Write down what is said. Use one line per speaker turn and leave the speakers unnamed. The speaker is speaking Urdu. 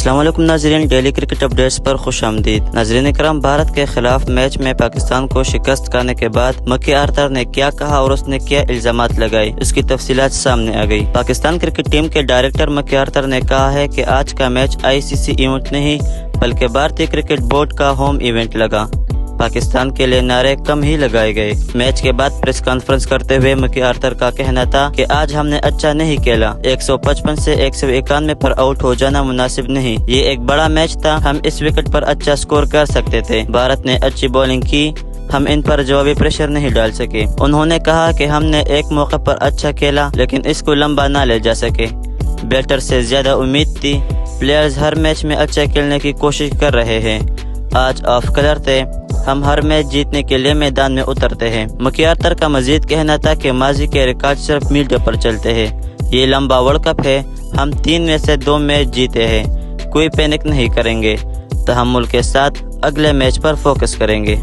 السلام علیکم ناظرین، ڈیلی کرکٹ اپڈیٹس پر خوش آمدید۔ ناظرین اکرام، بھارت کے خلاف میچ میں پاکستان کو شکست کھانے کے بعد مکی آرتھر نے کیا کہا اور اس نے کیا الزامات لگائے، اس کی تفصیلات سامنے آ گئی۔ پاکستان کرکٹ ٹیم کے ڈائریکٹر مکی آرتھر نے کہا ہے کہ آج کا میچ ICC ایونٹ نہیں بلکہ بھارتی کرکٹ بورڈ کا ہوم ایونٹ لگا۔ پاکستان کے لیے نعرے کم ہی لگائے گئے۔ میچ کے بعد پریس کانفرنس کرتے ہوئے مکی آرتھر کا کہنا تھا کہ آج ہم نے اچھا نہیں کھیلا، 155 سے 191 پر آؤٹ ہو جانا مناسب نہیں، یہ ایک بڑا میچ تھا، ہم اس وکٹ پر اچھا سکور کر سکتے تھے۔ بھارت نے اچھی بولنگ کی، ہم ان پر جوابی پریشر نہیں ڈال سکے۔ انہوں نے کہا کہ ہم نے ایک موقع پر اچھا کھیلا لیکن اس کو لمبا نہ لے جا سکے، بیٹر سے زیادہ امید تھی، پلیئرز ہر میچ میں اچھا کھیلنے کی کوشش کر رہے ہیں، آج آف کلر تھے، ہم ہر میچ جیتنے کے لیے میدان میں اترتے ہیں۔ مکی آرتھر کا مزید کہنا تھا کہ ماضی کے ریکارڈ صرف میڈیا پر چلتے ہیں، یہ لمبا ورلڈ کپ ہے، ہم 3 میں سے 2 میچ جیتے ہیں، کوئی پینک نہیں کریں گے، تحمل کے ساتھ اگلے میچ پر فوکس کریں گے۔